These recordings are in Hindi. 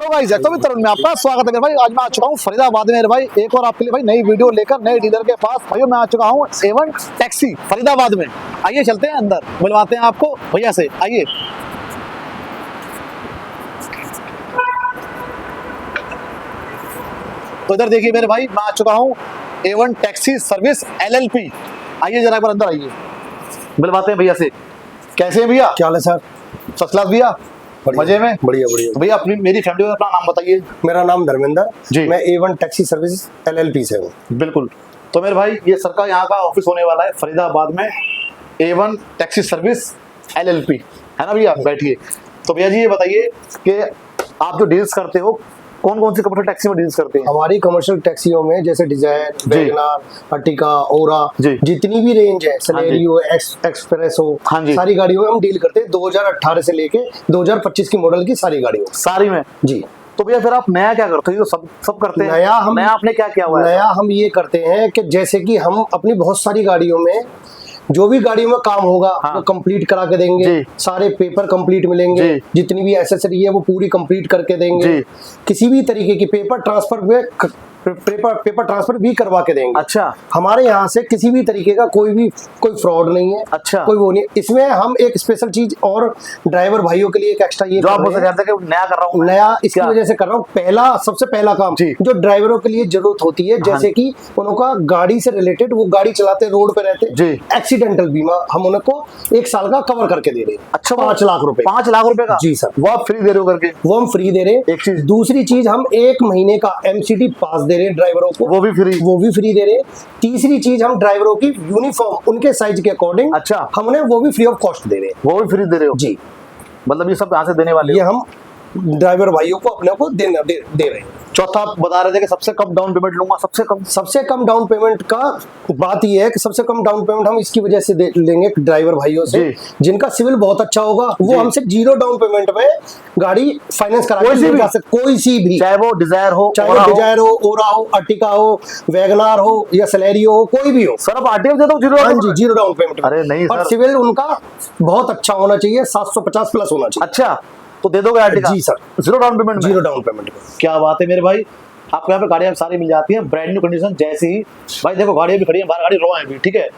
हेलो गाइस, तो मित्रों में आपका स्वागत है मेरे भाई। आज मैं आ चुका हूँ फरीदाबाद में मेरे भाई, एक और आपके लिए भाई नई वीडियो लेकर नए डीलर के पास। भाइयों मैं आ चुका हूँ A1 टैक्सी फरीदाबाद में। आइए चलते हैं अंदर, मिलवाते हैं आपको भैया से। आइए तो इधर देखिए मेरे भाई, मैं आ चुका हूँ A1 टैक्सी सर्विस LLP। आइए जरा एक बार अंदर आइए, मिलवाते हैं भैया से। कैसे हैं भैया? क्या हाल है सर? फर्स्ट क्लास भैया, मजे में? बढ़िया बढ़िया। तो भैया अपनी मेरी फैमिली में अपना नाम बताइए। मेरा नाम धर्मेंद्र जी। मैं A1 टैक्सी सर्विस LLP से हूँ। बिल्कुल। तो मेरे भाई ये सर का यहाँ का ऑफिस होने वाला है फरीदाबाद में, A1 टैक्सी सर्विस LLP, है ना भैया? बैठिए। तो भैया जी ये बताइए कि आप जो डील्स करते हो कौन कौन सी कमर्शियल टैक्सी में डील्स करते हैं? हमारी कमर्शियल टैक्सियों में जैसे डिजायर, वैगनार, अर्टिगा, ओरा, जितनी भी रेंज है, सेलेरियो, एक्सप्रेस हो, सारी गाड़ियों में हम डील करते हैं। 2018 से लेके 2025 की मॉडल की सारी गाड़ियों सारी में जी। तो भैया फिर आप नया क्या करते हो? तो सब करते हैं। नया आपने क्या किया हुआ है? नया हम ये करते हैं कि जैसे कि हम अपनी बहुत सारी गाड़ियों में जो भी गाड़ियों में काम होगा वो कंप्लीट करा के देंगे। सारे पेपर कंप्लीट मिलेंगे, जितनी भी एसेसरी है वो पूरी कंप्लीट करके देंगे। किसी भी तरीके की पेपर ट्रांसफर भी करवा के देंगे। अच्छा। हमारे यहाँ से किसी भी तरीके का कोई फ्रॉड नहीं है। अच्छा। कोई वो नहीं। इसमें हम एक स्पेशल चीज और ड्राइवर भाइयों के लिए एक एक्स्ट्रा ये आप नया कर रहा हूँ। नया इसकी वजह से कर रहा हूँ। सबसे पहला काम जो ड्राइवरों के लिए जरूरत होती है, जैसे कि उनका गाड़ी से रिलेटेड, वो गाड़ी चलाते रोड पे रहते, एक्सीडेंटल बीमा हम उनको 1 साल का कवर करके दे रहे हैं। अच्छा, 5 लाख रुपए। 5 लाख रुपए का? जी सर। वो आप फ्री दे रहे हो करके? वो हम फ्री दे रहे हैं। एक चीज। दूसरी चीज, हम 1 महीने का MCD पास दे रहे हैं ड्राइवरों को, वो भी फ्री दे रहे हैं। तीसरी चीज, हम ड्राइवरों की यूनिफॉर्म उनके साइज के अकॉर्डिंग, अच्छा, हम उन्हें वो भी फ्री ऑफ कॉस्ट दे रहे हैं। वो भी फ्री दे रहे हो? जी। मतलब ये सब यहाँ से देने वाले? ये हम ड्राइवर भाइयों को अपने को दे रहे हैं। चौथा आप बता रहे थे कि सबसे कम डाउन पेमेंट लूंगा। सबसे कम डाउन पेमेंट का बात ये है कि सबसे कम डाउन पेमेंट हम इसकी वजह से लेंगे ड्राइवर भाइयों से जिनका सिविल बहुत अच्छा होगा। वो हमसे 0 डाउन पेमेंट में गाड़ी फाइनेंस करा के कोई सी भी, चाहे वो डिजायर हो, ओरा हो, अर्टिगा हो, वैगनार हो या सेलेरियो हो, कोई भी हो। सर आप RTO दे दो 0 डाउन पेमेंट। अरे नहीं सर, सिविल उनका बहुत अच्छा होना चाहिए, 750 प्लस होना चाहिए। अच्छा, तो दे दोगे अर्टिगा? जी sir. 0 down payment? 0 down payment. क्या बात है मेरे भाई, आपको यहाँ पे गाड़ियाँ सारी मिल जाती हैं ब्रांड न्यू कंडीशन जैसी ही। भाई देखो गाड़ियाँ भी खड़ी हैं, 12 गाड़ी रॉ है भी, ठीक है,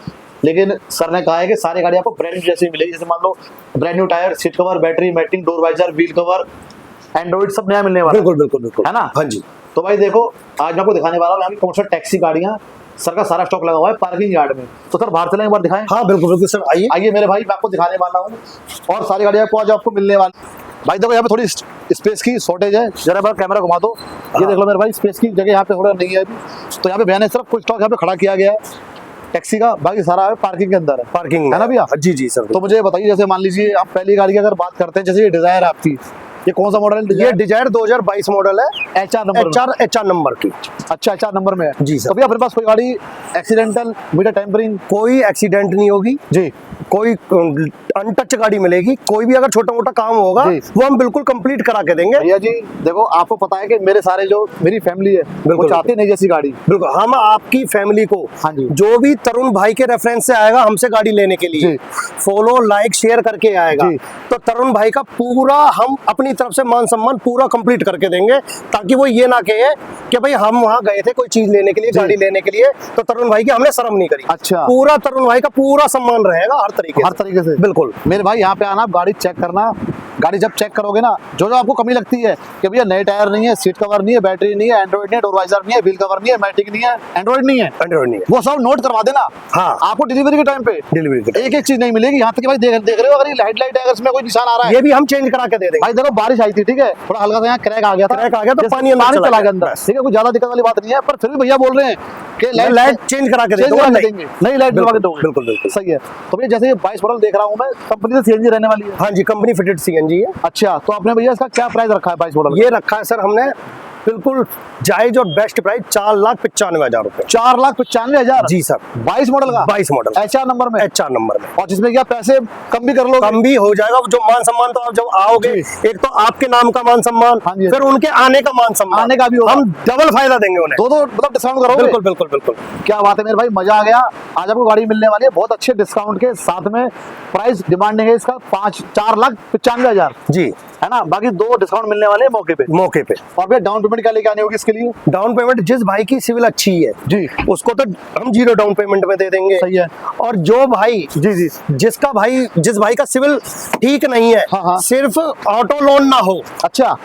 लेकिन सर ने कहा है कि सारी गाड़ी आपको ब्रांड न्यू जैसी मिलेगी। जैसे मान लो brand new tyre, seat cover, battery, matting, door visor, wheel cover, Android सब नया मिलने वाला है। बिल्कुल है ना? हाँ जी। तो भाई देखो आज मैं आपको दिखाने वाला हूँ यहाँ की कमर्शियल टैक्सी गाड़ियाँ। सर का सारा स्टॉक लगा हुआ है पार्किंग यार्ड में। तो सर बाहर चलें एक बार दिखाएं? हाँ बिल्कुल सर, आइए मेरे भाई, मैं आपको दिखाने वाला हूँ और सारी गाड़ियाँ आज आपको मिलने वाली। भाई देखो यहाँ पे थोड़ी स्पेस की शॉर्टेज है, जरा बार कैमरा घुमा दो। ये देख लो मेरे भाई, स्पेस की जगह यहाँ पे थोड़ा नहीं है अभी। तो यहाँ पे भैया ने सिर्फ कुछ स्टॉक यहाँ पे खड़ा किया गया है टैक्सी का, बाकी सारा पार्किंग के अंदर है। पार्किंग है ना भैया? जी सर। तो मुझे बताइए, जैसे मान लीजिए आप पहली गाड़ी की अगर बात करते हैं, जैसे ये डिजायर है आपकी, ये कौन सा मॉडल है? ये डिजायर 2022 मॉडल है, HR नंबर की। अच्छा, HR नंबर में है जी सर। तो भैया अपने पास कोई गाड़ी एक्सीडेंटल, मीटर टेम्परिंग? कोई एक्सीडेंट नहीं होगी जी, कोई अनटच गाड़ी मिलेगी। कोई भी अगर छोटा मोटा काम होगा वो हम बिल्कुल कंप्लीट करा के देंगे। भैया जी देखो, आपको पता है कि मेरे सारे जो मेरी फैमिली है वो चाहती नहीं जैसी गाड़ी। बिल्कुल, हम आपकी फैमिली को, जो भी तरुण भाई के रेफरेंस से आएगा हमसे गाड़ी लेने के लिए, फॉलो, लाइक, शेयर करके आएगा, तो तरुण भाई का पूरा हम अपनी तरफ से मान सम्मान पूरा कंप्लीट करके देंगे, ताकि वो ये ना कहे कि भाई हम वहां गए थे कोई चीज लेने के लिए, गाड़ी लेने के लिए, तो तरुण भाई की हमने शर्म नहीं करी। अच्छा, पूरा तरुण भाई का पूरा सम्मान रहेगा हर तरीके से। बिल्कुल मेरे भाई, यहाँ पे आना, गाड़ी चेक करना। गाड़ी जब चेक करोगे ना, जो आपको कमी लगती है कि भैया नए टायर नहीं है, सीट कवर नहीं है, बैटरी नहीं है, एंड्रॉइड नहीं है, डोर वाइजर नहीं है, व्हील कवर नहीं है, मैटिक नहीं है, एंड्रॉइड नहीं है, वो सब नोट करवा देना। हाँ, आपको डिलीवरी के टाइम पे एक चीज नहीं मिलेगी। यहाँ तक भाई देख रहे हो, अगर लाइट है, अगर इसमें कोई निशान आ रहा है, ये भी हम चेंज करा के दे देंगे। भाई देखो बारिश आई थी, ठीक है, थोड़ा हल्का सा यहाँ क्रैक आ गया तो पानी चला गया अंदर, ठीक है, कोई ज्यादा दिक्कत वाली बात नहीं है, पर फिर भी भैया बोल रहे हैं कि लाइट चेंज करा के देंगे, नई लाइट डलवा के दोगे। बिल्कुल सही है। तो भैया जैसे ये 22 मॉडल देख रहा हूँ मैं, कंपनी से CNG रहने वाली है? हाँ जी, कंपनी फिटेड CNG है। अच्छा, तो आपने भैया इसका क्या प्राइस रखा है 22 मॉडल? ये रखा है सर हमने बिल्कुल जायज और बेस्ट प्राइस, 4,95,000 रुपए। 4,95,000? जी सर। 22 मॉडल का? 22 मॉडल, HR नंबर में? HR नंबर में। और जिसमें क्या पैसे कम भी कर लो? कम भी हो जाएगा। जो मान सम्मान, तो आप जब आओगे, एक तो आपके नाम का मान सम्मान, फिर उनके आने का मान सम्मान, आने का भी हम डबल फायदा देंगे उन्हें। दो मतलब डिस्काउंट करोगे? बिल्कुल। क्या बात है मेरे भाई, मजा आ गया। आज आपको गाड़ी मिलने वाली है बहुत अच्छे डिस्काउंट के साथ में। प्राइस डिमांडिंग है इसका 4,95,000 जी। है ना। बाकी 2 डिस्काउंट मिलने वाले हैं मौके पे। और भैया डाउन पेमेंट क्या लेके आनी होगी इसके लिए? डाउन पेमेंट जिस भाई की सिविल अच्छी है जी, उसको तो हम 0 डाउन पेमेंट में दे देंगे। सही है। और जो भाई जी जिस भाई का सिविल ठीक नहीं है, हाँ। सिर्फ ऑटो लोन ना हो, अच्छा,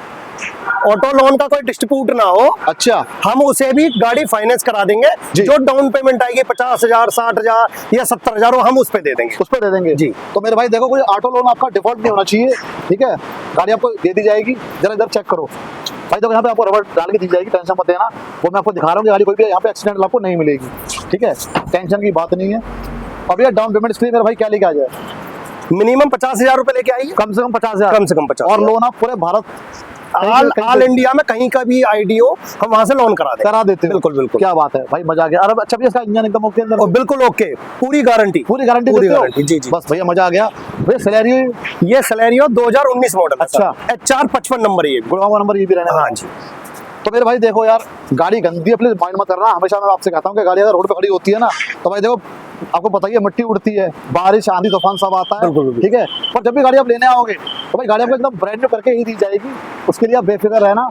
ऑटो लोन का कोई डिस्ट्रीब्यूट ना हो, अच्छा, हम उसे भी गाड़ी फाइनेंस करा देंगे। जो डाउन पेमेंट आएगी 50,000, 60,000 या 70,000 वो हम उस पे दे देंगे। उस पर दे देंगे जी। तो मेरे भाई देखो, कोई ऑटो लोन आपका डिफॉल्ट नहीं होना चाहिए, ठीक है। गाड़ी आपको दे दी जाएगी, जरा इधर चेक करो भाई। देखो यहाँ पे आपको रबड़ डाल के दी जाएगी, टेंशन मत लेना। वो मैं आपको दिखा रहा हूँ कि गाड़ी कोई भी यहाँ पे एक्सीडेंट आपको नहीं मिलेगी, ठीक है, टेंशन की बात नहीं है। अब ये डाउन पेमेंट इसके लिए मेरे भाई क्या लेके आ जाए? मिनिमम 50,000 रुपए लेके आइए, कम से कम 50,000, कम से कम 50। और लोन आप पूरे भारत ऑल इंडिया में कहीं का भी आईडीओ हम वहां से लोन करा देते हैं। बिल्कुल। क्या बात है भाई, मजा आ गया। अरे अच्छा भैया, इसका इंजन एकदम ओके अंदर? बिल्कुल ओके, पूरी गारंटी जी। बस भैया मजा आ गया। भैया सैलरियो? ये सैलरियो 2019 मॉडल। अच्छा, HR 55 नंबर है, ये गुड़गांव नंबर ये भी रहने वाला। हाँ जी। तो मेरे भाई देखो यार, गाड़ी गंदी है प्लीज माइंड मत करना। हमेशा मैं आपसे कहता हूँ कि गाड़ी अगर रोड पे खड़ी होती है ना, तो भाई देखो आपको पता ही है, मिट्टी उड़ती है, बारिश आंधी तूफान सब आता है, ठीक है। पर जब भी गाड़ी आप लेने आओगे तो भाई गाड़ी आपको एकदम ब्रांड न्यू करके ही दी जाएगी, उसके लिए आप बेफिक्र रहना।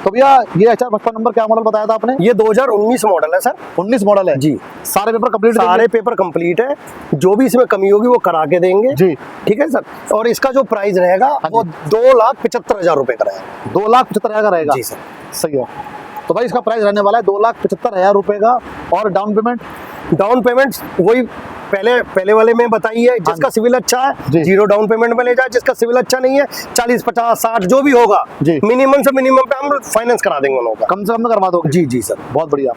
तो भैया ये HR 55 नंबर क्या मॉडल बताया था आपने? ये 2019 मॉडल है सर। 19 मॉडल है जी। सारे पेपर कंप्लीट? सारे पेपर कंप्लीट है, जो भी इसमें कमी होगी वो करा के देंगे जी, ठीक है सर। और इसका जो प्राइस रहेगा वो 2,75,000 रुपए का रहेगा। 2,75,000 का रहेगा? जी सर। सही है। तो भाई इसका प्राइस रहने वाला है 2,75,000 रुपए का। और डाउन पेमेंट वही पहले वाले में बताइए, जिसका सिविल अच्छा है 0 डाउन पेमेंट में ले जाए, जिसका सिविल अच्छा नहीं है 40, 50, 60 जो भी होगा मिनिमम से मिनिमम पे हम फाइनेंस करा देंगे उन लोगों का। कम से कम करवा दोगे? जी सर, बहुत बढ़िया।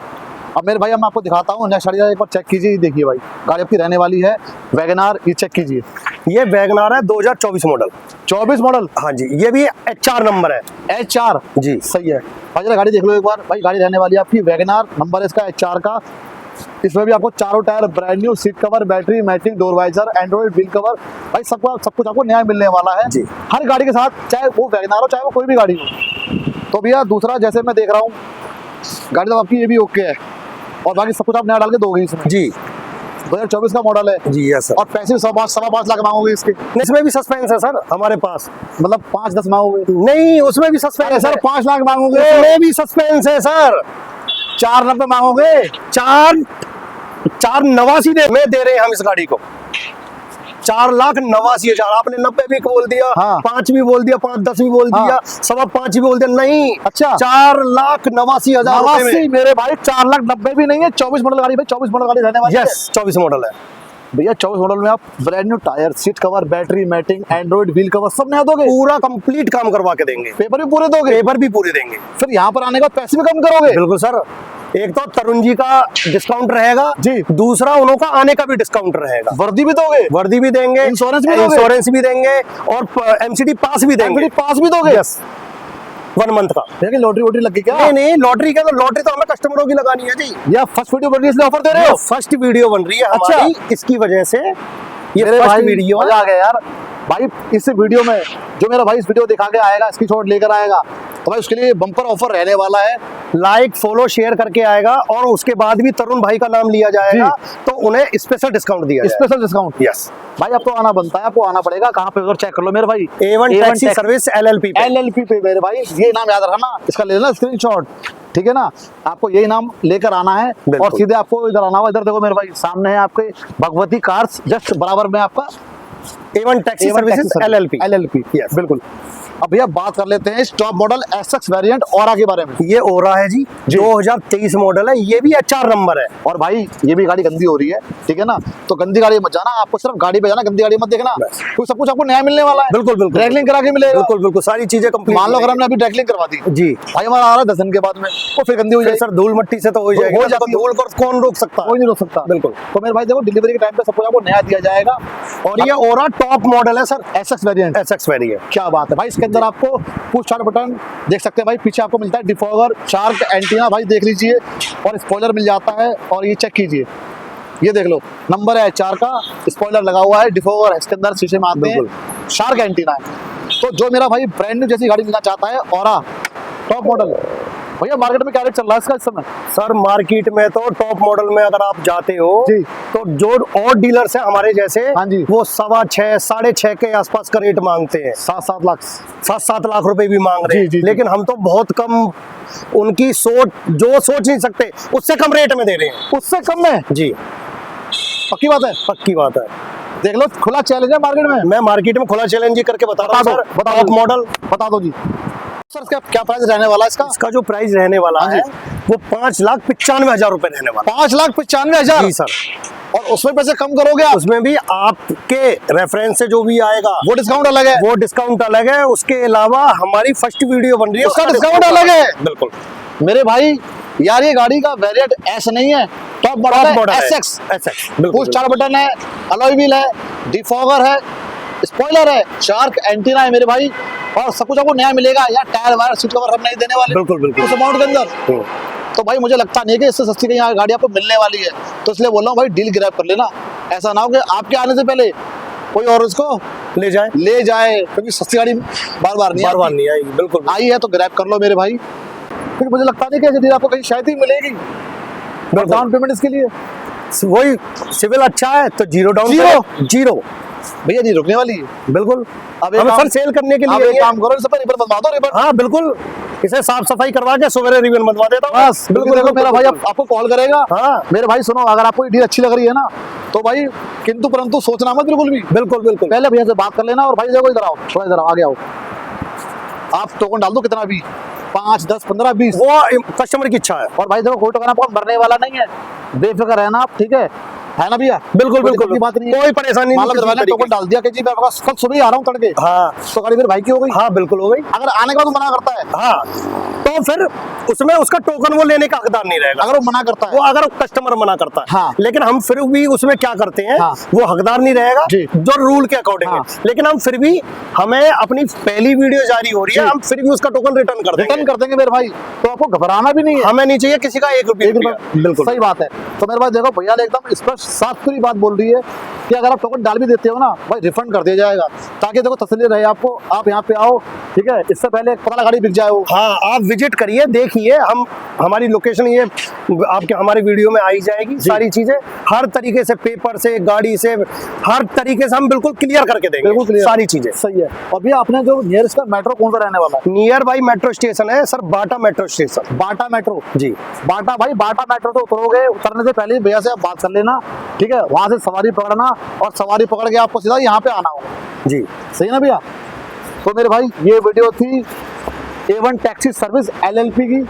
अब मेरे भाई मैं आपको दिखाता हूँ नेक्स्ट गाड़ी, एक बार चेक कीजिए। देखिए भाई, गाड़ी आपकी रहने वाली है वैगनार, ये चेक कीजिए। ये वैगनार है 2024 मॉडल। 24 मॉडल? हाँ जी। ये भी HR नंबर है। HR? जी। सही है भाई, जरा गाड़ी देख लो एक बार। भाई गाड़ी रहने वाली है आपकी वैगनार, नंबर है इसका HR का। इसमें भी आपको चारों tyre brand new, seat cover, battery, matting, door visor, android wheel cover, भाई सब कुछ आपको नया मिलने वाला है जी। हर गाड़ी के साथ, चाहे वो वैगनार हो चाहे वो कोई भी गाड़ी हो। तो भैया दूसरा, जैसे मैं देख रहा हूँ गाड़ी तो आपकी ये भी ओके है, और बाकी सब कुछ आप नया डाल के दोगे इसमें? जी। 2024 का मॉडल है जी। Yes sir. और पैसे 5.5 लाख मांगोगे इसके? इसमें भी सस्पेंस है सर हमारे पास। मतलब 5-10 मांगोगे? नहीं, उसमें भी सस्पेंस है सर। 5 लाख मांगोगे? उसमें भी सस्पेंस है सर। 490 मांगोगे? 489 दे रहे हैं हम इस गाड़ी को। 4,89,000। आपने 90 भी बोल दिया, हाँ। 5 भी बोल दिया, 5, 10 भी बोल दिया, 5.25 भी बोल दिया, नहीं। अच्छा, 4,89,000 मेरे भाई 4,90,000 भी नहीं है। 24 मॉडल गाड़ी भाई, 24 मॉडल गाड़ी रहने वाली है। यस, 24 मॉडल है भैया। 24 मॉडल में आप brand new tyre, seat cover, battery, matting, android wheel cover सब नया दोगे? पूरा कंप्लीट काम करवा के देंगे। पेपर भी पूरे दोगे? पेपर भी पूरे देंगे। फिर यहाँ पर आने का पैसे भी कम करोगे? बिल्कुल सर। एक तो तरुण जी का डिस्काउंट रहेगा जी, दूसरा उन्हों का आने का भी डिस्काउंट रहेगा। वर्दी भी दोगे? वर्दी भी देंगे, इंश्योरेंस भी देंगे और MCD पास भी देंगे। MCD पास भी दोगे? यस, 1 मंथ का। लेकिन लॉटरी लगी क्या? नहीं, लॉटरी तो हमें कस्टमरों की लगानी है जी। या फर्स्ट वीडियो बन रही है इसलिए ऑफर दे रहे हो? फर्स्ट वीडियो बन रही है हमारी, इसकी वजह से ये फर्स्ट वीडियो। मजा आ गया यार भाई। इस वीडियो में जो मेरा भाई इस वीडियो दिखा के आएगा, इसकी शॉट लेकर आएगा, तो भाई उसके लिए बम्पर ऑफर रहने वाला है। लाइक, फॉलो, शेयर करके आएगा और उसके बाद भी तरुण भाई का नाम लिया जाएगा तो उन्हें स्पेशल डिस्काउंट दिया जाएगा। Special discount? यस भाई, आपको आना बनता है, आपको आना पड़ेगा। कहाँ पे चेक कर लो मेरे भाई, A1 टैक्सी सर्विस LLP पे मेरे भाई। ये नाम याद रखना, इसका ले लेना स्क्रीनशॉट, ठीक है ना। आपको यही नाम लेकर आना है और सीधे आपको इधर आना होगा। इधर देखो मेरे भाई, सामने है आपके भगवती कार्स, जस्ट बराबर में आपका A1 taxi services LLP। Yes बिल्कुल। अब भैया बात कर लेते हैं इस टॉप मॉडल SX वेरिएंट ओरा के बारे में। ये ओरा है जी, 2023 मॉडल है, ये भी HR नंबर है। और भाई ये भी गाड़ी गंदी हो रही है, ठीक है ना। तो गंदी गाड़ी मत जाना, आपको सिर्फ गाड़ी पे जाना, गंदी गाड़ी मत देखना। तो सब कुछ आपको नया मिलने वाला है। बिल्कुल ड्रैगलिंग करा के मिलेगा। बिल्कुल सारी चीजें कंप्लीट। मान लो अगर हमने अभी ड्रैगलिंग करवा दी जी भाई, हमारा आ रहा है 10 दिन के बाद में, वो फिर गंदी हो जाएगी। सर धूल मट्टी से तो हो जाएगी, धूल को कौन रोक सकता? कोई नहीं रोक सकता। बिल्कुल। तो मेरे भाई देखो, डिलीवरी के टाइम पे सब कुछ आपको नया दिया जाएगा। और ये ओरा टॉप मॉडल है सर, SX वेरिएंट। क्या बात है भाई। इसके अंदर आपको पुश स्टार्ट बटन देख सकते हैं भाई, पीछे आपको मिलता है डिफॉगर, शार्क एंटीना भाई देख लीजिए, और स्पॉइलर मिल जाता है। और ये चेक कीजिए, ये देख लो, नंबर है HR का, स्पॉइलर लगा हुआ है, डिफॉगर है इसके अंदर, शीशे में आते हैं, शार्क एंटीना है। तो जो मेरा भाई ब्रांड न्यू जैसी गाड़ी लेना चाहता है, ओरा टॉप मॉडल, भैया मार्केट में क्या रेट चल रहा है इसका इस समय? सर मार्केट में तो टॉप मॉडल में अगर आप जाते हो जी। तो जो और डीलर्स हैं हमारे जैसे, हाँ जी। वो 6.25 6.5 के आसपास का रेट मांगते हैं। 7-7 लाख 7-7 लाख रुपए भी मांग रहे जी, हैं। जी, जी। लेकिन हम तो बहुत कम, उनकी सोच जो सोच नहीं सकते उससे कम रेट में दे रहे हैं। उससे कम में? जी पक्की बात है? पक्की बात है। देख लो, खुला चैलेंज है मार्केट में। मैं मार्केट में खुला चैलेंज करके बता रहा हूँ सर। बता टॉप दो मॉडल बता दो जी सर। इसका क्या प्राइस रहने वाला है इसका? इसका जो प्राइस रहने वाला हाँ जी। है वो 5,95,000 रुपए रहने वाला 5,95,000? जी सर। और उसमें पैसे कम करोगे आप? उसमें भी आपके रेफरेंस से जो भी आएगा वो डिस्काउंट अलग है? वो डिस्काउंट अलग है। उसके अलावा हमारी फर्स्ट वीडियो बन रही है, उसका डिस्काउंट अलग है? बिल्कुल। मेरे भाई यार ये गाड़ी का वेरिएंट एस नहीं है, टॉप मॉडल है, एसएक्स। कुछ 4 बटन है, अलॉय व्हील है, डिफॉगर है, स्पॉइलर है, शार्क एंटीना है मेरे भाई, और सब कुछ आपको नया मिलेगा यार। टायर वायर सीट कवर हम नहीं देने वाले बिल्कुल बिल्कुल उस अमाउंट के अंदर। तो भाई मुझे लगता नहीं है कि इससे सस्ती कहीं गाड़ी आपको मिलने वाली है, तो इसलिए बोल रहा हूँ भाई डील ग्रैब कर लेना। ऐसा ना हो कि आपके आने से पहले कोई और इसको ले जाए, क्योंकि सस्ती गाड़ी बार बार नहीं आएगी। बिल्कुल आई है तो ग्रैब कर लो मेरे भाई, क्योंकि मुझे लगता नहीं कि ऐसी डील आपको कहीं शायद ही मिलेगी। डाउन पेमेंट इसके लिए वही, सिविल अच्छा है तो जीरो डाउन, जीरो भैया नहीं रुकने वाली है। बिल्कुल। अब हम सर सेल करने के लिए एक काम करो, इस पर रिबन बनवा दो, रिबन। हाँ बिल्कुल, इसे साफ सफाई करवा के सवेरे रिबन बनवा देता हूँ। बस बिल्कुल। देखो मेरा भाई आपको कॉल करेगा। हाँ मेरे भाई सुनो, अगर आपको ये डील अच्छी लग रही है ना, तो भाई किंतु परंतु सोचना मत बिल्कुल भी। बिल्कुल बिल्कुल। पहले भैया से बात कर लेना, और भाई देखो इधर आओ, थोड़ा इधर आगे आओ। आप टोकन डाल दो कितना भी, 5, 10, 15, 20, वो कस्टमर की इच्छा है। और भाई देखो कोई टोकन आपको मरने वाला नहीं है, बेफिक्र रहना आप, ठीक है ना भैया? बिल्कुल कोई बिल्कुल दिक्कत की बात नहीं है। कोई परेशानी नहीं। मान लो मैंने टोकन डाल दिया कि जी मैं कल सुबह ही आ रहा हूँ तड़के, हाँ तो गाड़ी मेरे भाई की हो गई। हाँ बिल्कुल हो गई। अगर आने के बाद वो मना करता है, हाँ तो फिर उसमें उसका टोकन वो लेने का हकदार नहीं रहेगा। अगर वो मना करता है, वो अगर कस्टमर मना करता है, हाँ। लेकिन हम फिर भी उसमें क्या करते हैं, हाँ। वो हकदार नहीं रहेगा जी। जो रूल के अकॉर्डिंग हाँ। है। लेकिन हम फिर भी, हमें अपनी पहली वीडियो जारी हो रही है, जी। हम फिर भी उसका टोकन रिटर्न कर देंगे मेरे भाई। तो आपको घबराना भी नहीं है, हमें नहीं चाहिए किसी का 1 रुपया। बिल्कुल सही बात है। तो मेरे भाई देखो भैया ने एकदम स्पष्ट साफ पूरी बात बोल रही है कि अगर आप टोकन डाल भी देते हो ना भाई, रिफंड कर दिया जाएगा, ताकि देखो तसल्ली रहे आपको। आप यहाँ पे आओ, ठीक है, इससे पहले पता लगा गाड़ी बिक जाए वो। हाँ आप विजिट करिए, देखिए, हम हमारी लोकेशन ये आपके हमारे वीडियो में आई जाएगी। सारी चीजें हर तरीके से, पेपर से, गाड़ी से, हर तरीके से हम बिल्कुल क्लियर करके देंगे। बिल्कुल क्लियर, सारी चीजें सही है। और भैया आपने जो नियरेस्ट का मेट्रो कौन सा रहने वाला है? नियर बाई मेट्रो स्टेशन है सर, बाटा मेट्रो स्टेशन। बाटा मेट्रो जी। बाटा भाई, बाटा मेट्रो से उतरोगे, उतरने से पहले भैया से आप बात कर लेना, ठीक है? वहां से सवारी पकड़ना, और सवारी पकड़ के आपको सीधा यहाँ पे आना होगा। जी सही ना भैया? तो मेरे भाई ये वीडियो थी A1 टैक्सी सर्विस LLP की।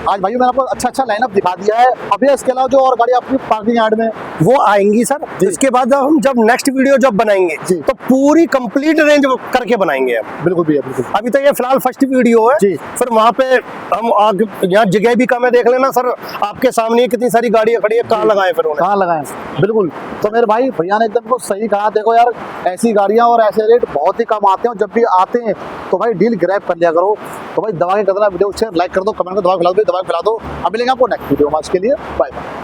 आज भाई मैंने आपको अच्छा लाइनअप दिखा दिया है। अभी इसके अलावा जो और गाड़ी आपकी पार्किंग यार्ड में वो आएंगी सर। इसके बाद हम जब नेक्स्ट वीडियो जब बनाएंगे जी। तो पूरी कंप्लीट रेंज करके बनाएंगे हम। बिल्कुल भैया बिल्कुल। अभी तो ये फिलहाल फर्स्ट वीडियो है जी। फिर वहाँ पे हम आगे, यहाँ जगह भी कम है, देख लेना सर, आपके सामने कितनी सारी गाड़ियाँ खड़ी है, कहाँ लगाए फिर उन्हें, कहाँ लगाए? बिल्कुल। तो मेरे भाई भैया ने एकदम को सही कहा। देखो यार, ऐसी गाड़ियां और ऐसे रेट बहुत ही कम आते हैं, और जब भी आते हैं तो भाई डील ग्रैब कर लिया करो। तो भाई दबा के कर देना, वीडियो शेयर लाइक कर दो, कमेंट में दबा खिला दो, दबा खिला दो। अब मिलेंगे आपको नेक्स्ट वीडियो में। आज के लिए बाय बाय।